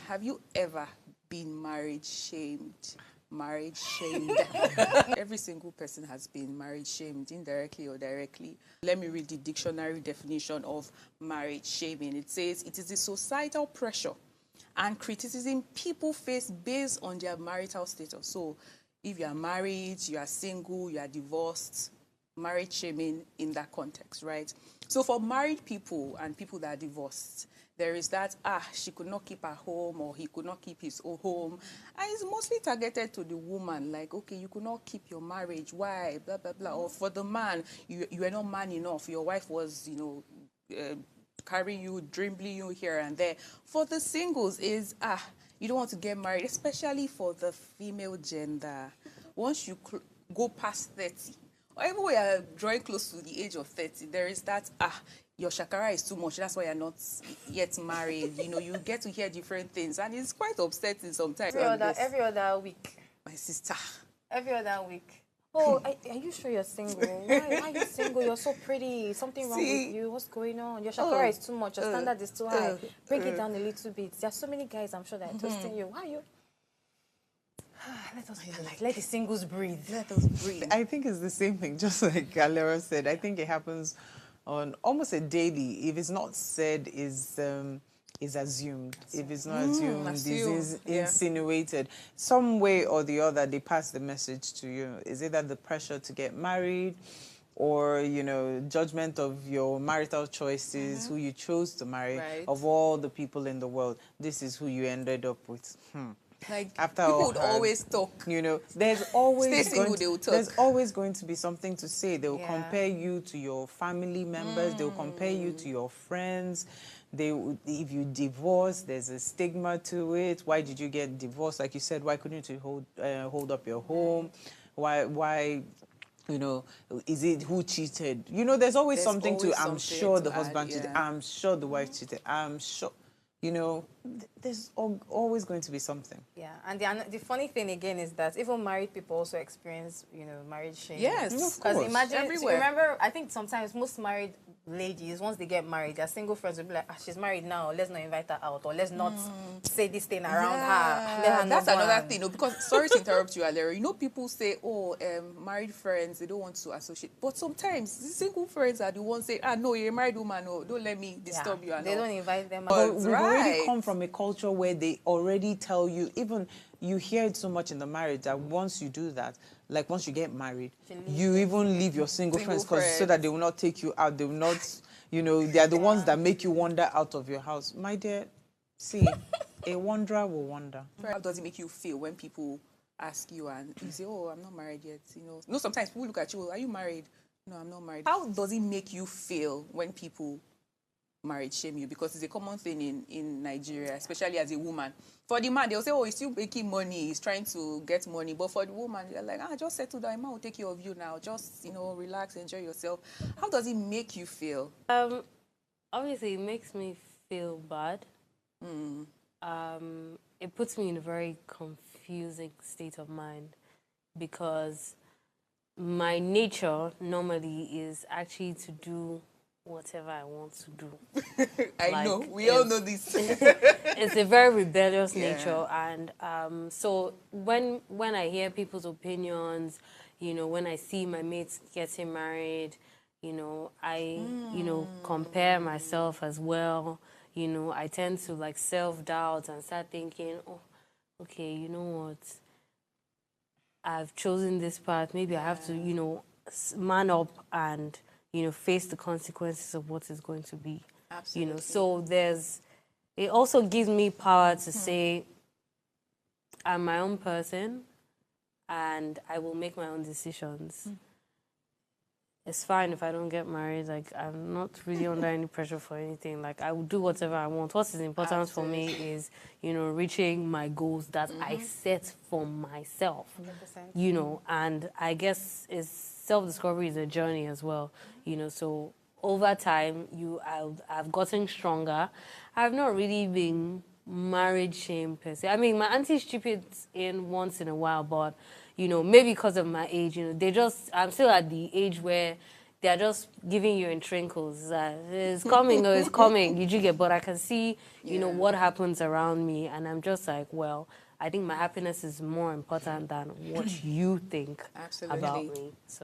have you ever been marriage shamed? Marriage shamed. Every single person has been marriage shamed, indirectly or directly. Let me read the dictionary definition of marriage shaming. It says it is the societal pressure and criticism people face based on their marital status. So if you are married, you are single, you are divorced, marriage shaming in that context, right? So for married people and people that are divorced, there is that, she could not keep her home, or he could not keep his own home. And it's mostly targeted to the woman, like, okay, you could not keep your marriage, why, blah, blah, blah. Or for the man, you are not man enough. Your wife was, carrying you, dribbling you here and there. For the singles is, you don't want to get married, especially for the female gender. Once you go past 30, or even when you're drawing close to the age of 30, there is that, your shakara is too much, that's why you're not yet married. You get to hear different things, and it's quite upsetting sometimes. Every other week. My sister. Every other week. Oh, are you sure you're single? Why are you single? You're so pretty. Something wrong with you? What's going on? Your shakara is too much. Your standard is too high. Bring it down a little bit. There's so many guys, I'm sure, that are toasting you. Why are you? Let us let the singles breathe. Let us breathe. I think it's the same thing, just like Galera said. I think it happens on almost a daily. If it's not said, is assumed. If it's not assumed, is insinuated. Some way or the other, they pass the message to you. Is it that the pressure to get married, or, judgment of your marital choices, who you chose to marry, of all the people in the world, this is who you ended up with. Like, after people would always talk. There's always there's always going to be something to say. They will compare you to your family members. They will compare you to your friends. If you divorce, there's a stigma to it. Why did you get divorced? Like you said, why couldn't you hold up your home? Why? Is it who cheated? There's always something to. I'm sure the husband cheated. I'm sure the wife cheated. I'm sure. There's always going to be something. Yeah, and the funny thing again is that even married people also experience, marriage shame. Yes, of course. Because imagine, everywhere. Remember, I think sometimes most married ladies, once they get married, their single friends will be like, she's married now, let's not invite her out, or let's not say this thing around her. Let her That's another thing, because, sorry to interrupt you, Alera, people say, married friends, they don't want to associate. But sometimes, the single friends are the ones say, no, you're a married woman, no, don't let me disturb you. They don't invite them out. But we've already come from a culture where they already tell you, even you hear it so much in the marriage, that once you do that, like once you get married, you even leave your single friends so that they will not take you out. They will not, they are the ones that make you wander out of your house. My dear, see, a wanderer will wander. How does it make you feel when people ask you and you say, I'm not married yet? Sometimes people look at you, are you married? No, I'm not married. How does it make you feel when people marriage shame you? Because it's a common thing in Nigeria, especially as a woman. For the man, they'll say, he's still making money, he's trying to get money. But for the woman, they're like, just settle down, man will take care of you now. Just, relax, enjoy yourself. How does it make you feel? Obviously, it makes me feel bad. It puts me in a very confusing state of mind, because my nature normally is actually to do whatever I want to do. I know. We all know this. It's a very rebellious nature. And so when I hear people's opinions, when I see my mates getting married, I, compare myself as well. I tend to self-doubt and start thinking, okay, you know what? I've chosen this path. Maybe I have to, man up and face the consequences of what is going to be. Absolutely. So it also gives me power to say, I'm my own person and I will make my own decisions. It's fine if I don't get married. I'm not really under any pressure for anything. I will do whatever I want. What is important for me is, reaching my goals that I set for myself. 100%. And I guess self-discovery is a journey as well. So over time, I've gotten stronger. I've not really been marriage shame per se. I mean, my aunties chip it in once in a while, but maybe because of my age, I'm still at the age where they're just giving you in trinkles. It's coming, no, it's coming. You get, but I can see, you know, what happens around me, and I'm just like, well, I think my happiness is more important than what you think about me. So.